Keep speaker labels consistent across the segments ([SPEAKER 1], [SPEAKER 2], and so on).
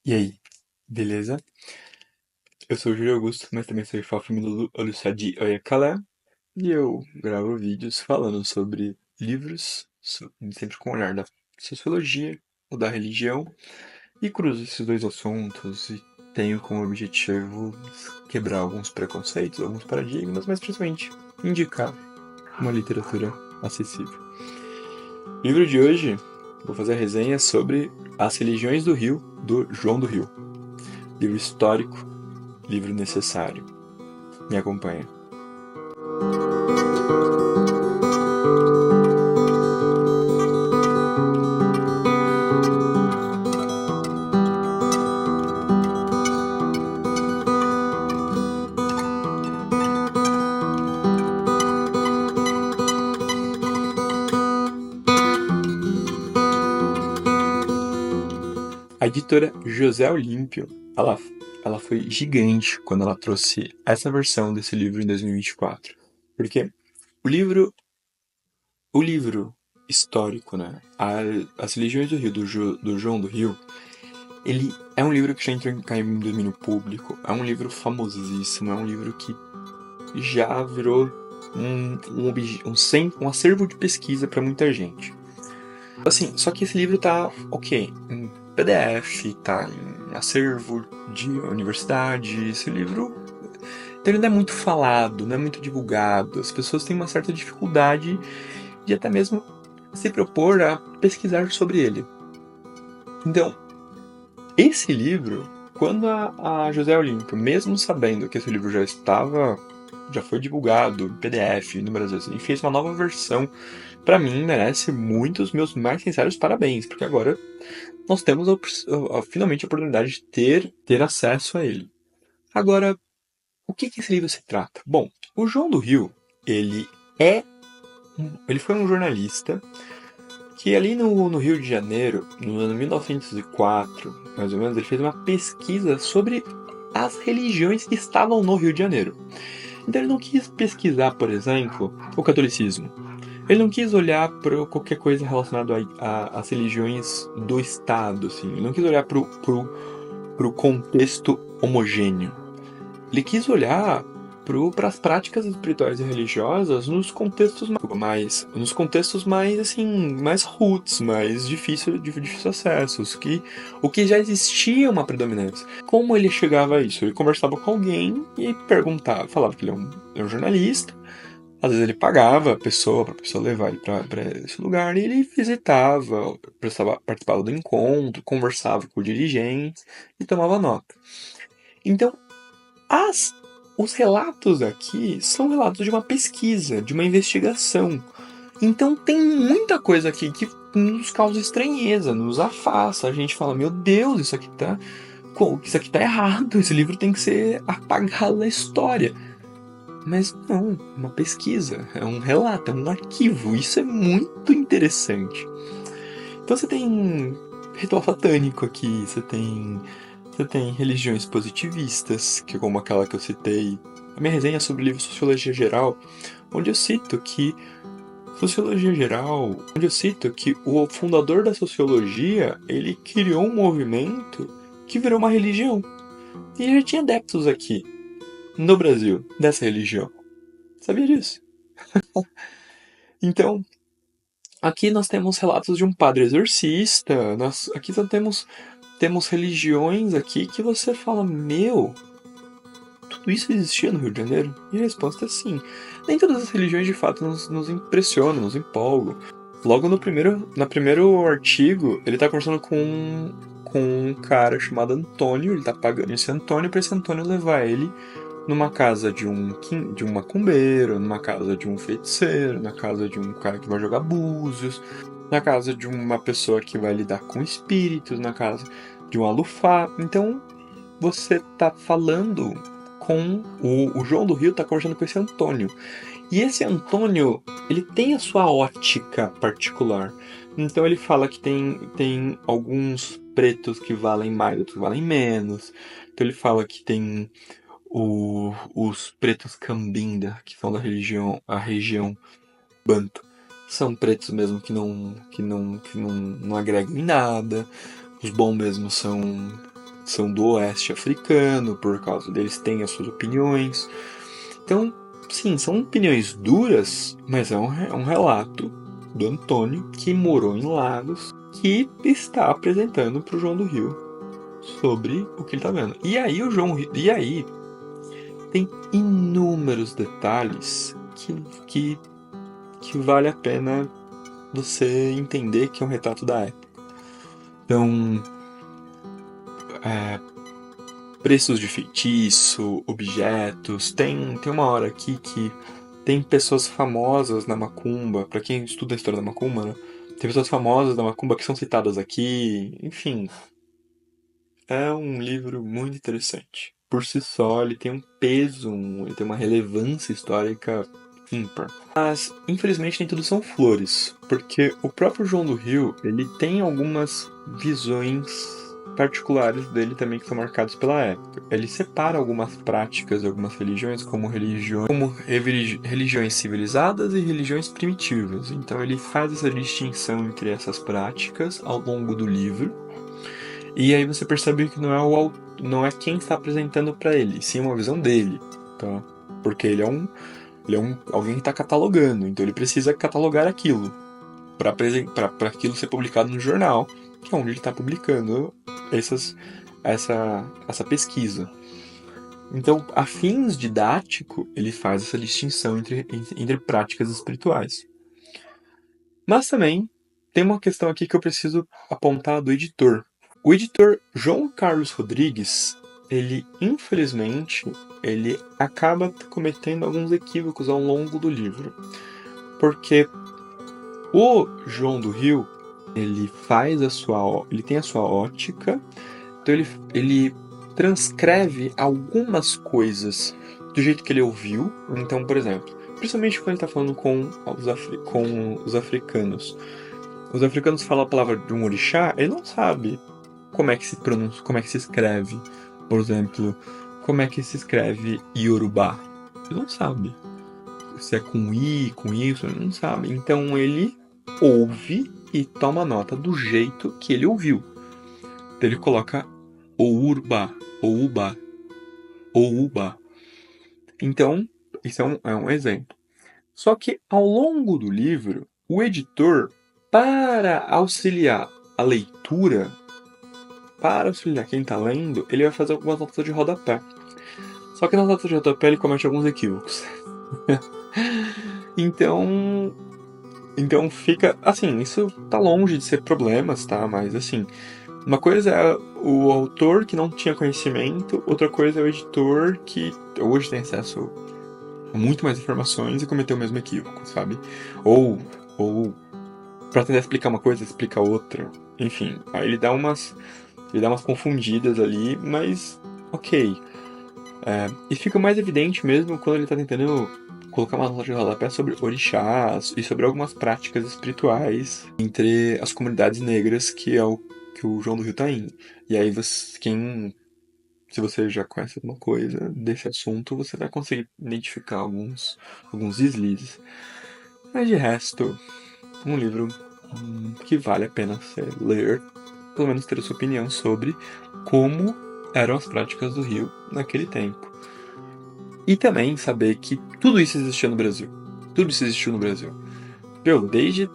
[SPEAKER 1] E aí, beleza? Eu sou o Júlio Augusto, mas também sou Fafim Lulu Olussadi Oyekala, e eu gravo vídeos falando sobre livros, sempre com o olhar da sociologia ou da religião, e cruzo esses dois assuntos e tenho como objetivo quebrar alguns preconceitos, alguns paradigmas, mas principalmente indicar uma literatura acessível. O livro de hoje, vou fazer a resenha sobre As Religiões do Rio, do João do Rio. Livro histórico, livro necessário. Me acompanha. A editora José Olímpio, ela foi gigante quando ela trouxe essa versão desse livro em 2024. Porque o livro, o livro histórico, né? As Religiões do Rio, do João do Rio, ele é um livro que já entrou em domínio público, é um livro famosíssimo, é um livro que já virou um acervo de pesquisa para muita gente. Assim, só que esse livro tá, ok, em PDF, tá em acervo de universidade. Esse livro ele não é muito falado, não é muito divulgado. As pessoas têm uma certa dificuldade de até mesmo se propor a pesquisar sobre ele. Então, esse livro, quando a José Olímpio, mesmo sabendo que esse livro já foi divulgado em PDF, números assim, e fez uma nova versão, para mim merece muitos meus mais sinceros parabéns, porque agora nós temos finalmente a oportunidade de ter acesso a ele. Agora, o que esse livro se trata? Bom, o João do Rio, é ele foi um jornalista que ali no Rio de Janeiro, no ano 1904, mais ou menos, ele fez uma pesquisa sobre as religiões que estavam no Rio de Janeiro. Então ele não quis pesquisar, por exemplo, o catolicismo. Ele não quis olhar para qualquer coisa relacionada às religiões do Estado, assim. Ele não quis olhar para o contexto homogêneo. Ele quis olhar para as práticas espirituais e religiosas nos contextos mais assim, mais roots, mais difícil acessos, que o que já existia uma predominância. Como ele chegava a isso? Ele conversava com alguém e perguntava, falava que ele é um jornalista. Às vezes ele pagava a pessoa para a pessoa levar ele para esse lugar e ele visitava, participava do encontro, conversava com o dirigente e tomava nota. Então, as, os relatos aqui são relatos de uma pesquisa, de uma investigação. Então tem muita coisa aqui que nos causa estranheza, nos afasta. A gente fala, meu Deus, isso aqui tá errado, esse livro tem que ser apagado da história. Mas não, é uma pesquisa, é um relato, é um arquivo. Isso é muito interessante. Então você tem ritual satânico aqui, você tem religiões positivistas, que é como aquela que eu citei. A minha resenha é sobre o livro Sociologia Geral, onde eu cito que o fundador da sociologia, ele criou um movimento que virou uma religião. E já tinha adeptos aqui, no Brasil, dessa religião. Sabia disso? Então, aqui nós temos relatos de um padre exorcista, aqui temos religiões aqui que você fala, meu, tudo isso existia no Rio de Janeiro? E a resposta é sim. Nem todas as religiões de fato nos impressionam, nos empolgam. Logo no primeiro artigo, ele tá conversando com um cara chamado Antônio, ele tá pagando esse Antônio pra esse Antônio levar ele numa casa de um macumbeiro, numa casa de um feiticeiro, na casa de um cara que vai jogar búzios, na casa de uma pessoa que vai lidar com espíritos, na casa de um alufá. Então, você tá falando com o João do Rio tá conversando com esse Antônio. E esse Antônio, ele tem a sua ótica particular. Então ele fala que tem alguns pretos que valem mais, outros que valem menos. Então ele fala que tem os pretos Cambinda, que são a região Banto, são pretos mesmo que não agregam em nada. Os bons mesmo são do oeste africano, por causa deles têm as suas opiniões. Então, sim, são opiniões duras, mas é um relato do Antônio, que morou em Lagos, que está apresentando para o João do Rio sobre o que ele está vendo. E aí tem inúmeros detalhes que vale a pena você entender que é um retrato da época. Então, preços de feitiço, objetos. Tem uma hora aqui que tem pessoas famosas na macumba. Pra quem estuda a história da macumba, né? Tem pessoas famosas da macumba que são citadas aqui. Enfim, é um livro muito interessante. Por si só, ele tem um peso, ele tem uma relevância histórica ímpar. Mas, infelizmente, nem tudo são flores, porque o próprio João do Rio, ele tem algumas visões particulares dele também que são marcados pela época. Ele separa algumas práticas de algumas religiões como religiões civilizadas e religiões primitivas. Então ele faz essa distinção entre essas práticas ao longo do livro. E aí você percebe que não é quem está apresentando para ele, sim uma visão dele, tá? Porque ele é alguém que está catalogando, então ele precisa catalogar aquilo para aquilo ser publicado no jornal, que é onde ele está publicando essa pesquisa. Então, a fins didático, ele faz essa distinção entre práticas espirituais. Mas também tem uma questão aqui que eu preciso apontar do editor. O editor João Carlos Rodrigues, infelizmente, ele acaba cometendo alguns equívocos ao longo do livro. Porque o João do Rio, ele tem a sua ótica, então ele transcreve algumas coisas do jeito que ele ouviu. Então, por exemplo, principalmente quando ele está falando com os africanos. Os africanos falam a palavra de um orixá, ele não sabe como é que se pronuncia, como é que se escreve. Por exemplo, como é que se escreve Yorubá. Ele não sabe. Se é com I, com Y, ele não sabe. Então ele ouve e toma nota do jeito que ele ouviu. Então ele coloca Ourba, Ouba, Ouba. Então, isso é um exemplo. Só que ao longo do livro, o editor, para auxiliar a leitura, para auxiliar quem está lendo, ele vai fazer algumas notas de rodapé. Só que nas notas de rodapé ele comete alguns equívocos. Então fica, assim, isso tá longe de ser problemas, tá? Mas assim, uma coisa é o autor que não tinha conhecimento, outra coisa é o editor que hoje tem acesso a muito mais informações e cometeu o mesmo equívoco, sabe? Ou pra tentar explicar uma coisa, explica outra. Enfim, aí ele dá umas confundidas ali, mas ok. E fica mais evidente mesmo quando ele tá tentando colocar uma nota de rodapé sobre orixás e sobre algumas práticas espirituais entre as comunidades negras, que é o que o João do Rio tá indo. E aí, se você já conhece alguma coisa desse assunto, você vai conseguir identificar alguns deslizes. Mas de resto, um livro que vale a pena você ler, pelo menos ter a sua opinião sobre como eram as práticas do Rio naquele tempo. E também saber que tudo isso existia no Brasil. Tudo isso existiu no Brasil. Desde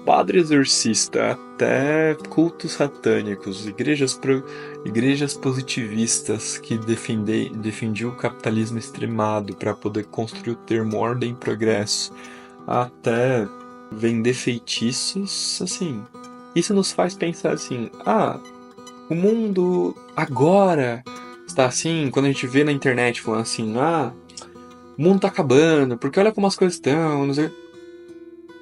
[SPEAKER 1] padre exorcista até cultos satânicos, igrejas positivistas que defendiam o capitalismo extremado para poder construir o termo ordem e progresso, até vender feitiços, assim. Isso nos faz pensar assim, o mundo agora está assim, quando a gente vê na internet falando assim, o mundo tá acabando, porque olha como as coisas estão, não sei.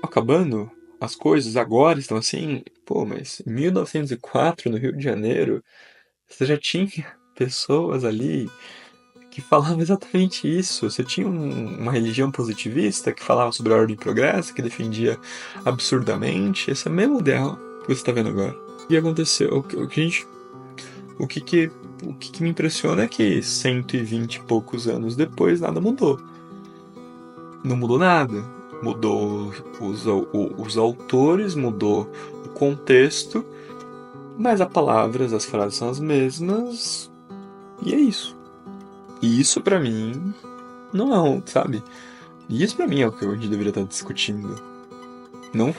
[SPEAKER 1] Acabando? As coisas agora estão assim? Pô, mas em 1904, no Rio de Janeiro, você já tinha pessoas ali que falavam exatamente isso. Você tinha uma religião positivista que falava sobre a ordem e progresso, que defendia absurdamente esse mesmo ideal que você está vendo agora. O que aconteceu? O que me impressiona é que 120 e poucos anos depois nada mudou. Não mudou nada. Mudou os autores, mudou o contexto, mas as palavras, as frases são as mesmas, e é isso. E isso pra mim não é um, sabe? E isso pra mim é o que a gente deveria estar discutindo. Não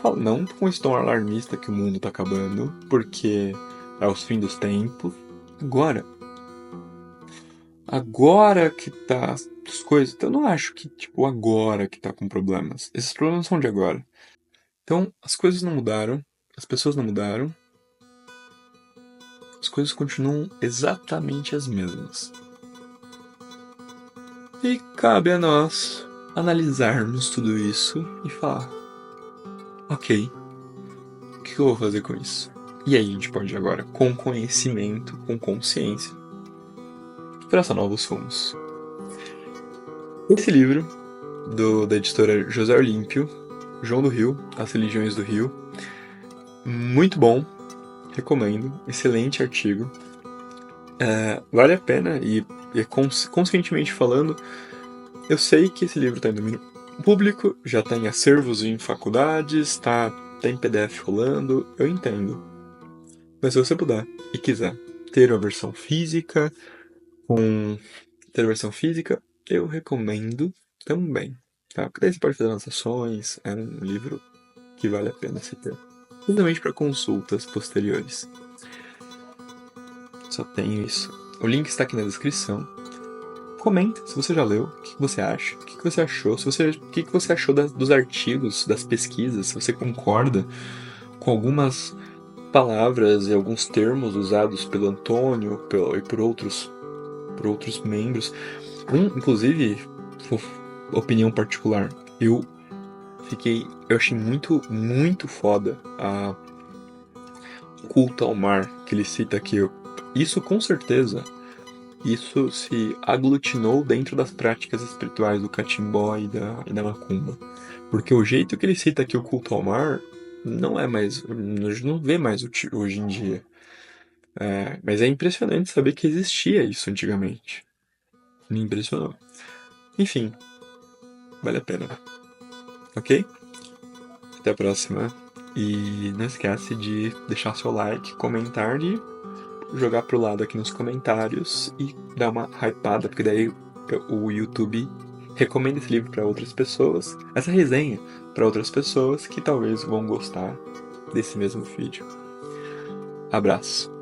[SPEAKER 1] com esse tom alarmista que o mundo tá acabando, porque é os fim dos tempos. Agora, agora que tá as coisas. Eu não acho que, tipo, agora que tá com problemas. Esses problemas são de agora. Então, as coisas não mudaram, as pessoas não mudaram, as coisas continuam exatamente as mesmas. E cabe a nós analisarmos tudo isso e falar: ok, o que eu vou fazer com isso? E aí a gente pode agora, com conhecimento, com consciência, traçar novos rumos. Esse livro, da editora José Olímpio, João do Rio, As Religiões do Rio, muito bom, recomendo, excelente artigo. Vale a pena e conscientemente falando, eu sei que esse livro está em domínio público, já está em acervos em faculdades, tá em PDF rolando, eu entendo. Mas se você puder e quiser ter a versão física, eu recomendo também. Tá? Porque daí você pode fazer anotações, é um livro que vale a pena se ter. Principalmente para consultas posteriores. Só tenho isso. O link está aqui na descrição. Comenta se você já leu, o que você acha, o que você achou, o que você achou dos artigos, das pesquisas, se você concorda com algumas palavras e alguns termos usados pelo Antônio e por outros membros. Inclusive, opinião particular, eu achei muito, muito foda a culto ao mar que ele cita aqui. Isso com certeza, isso se aglutinou dentro das práticas espirituais do catimbó e da macumba. Porque o jeito que ele cita aqui o culto ao mar não é mais, a gente não vê mais hoje em dia. Mas é impressionante saber que existia isso antigamente. Me impressionou. Enfim, vale a pena. Ok? Até a próxima. E não esquece de deixar seu like, comentar e jogar pro lado aqui nos comentários e dar uma hypada, porque daí o YouTube recomenda esse livro para outras pessoas, essa resenha para outras pessoas que talvez vão gostar desse mesmo vídeo. Abraço.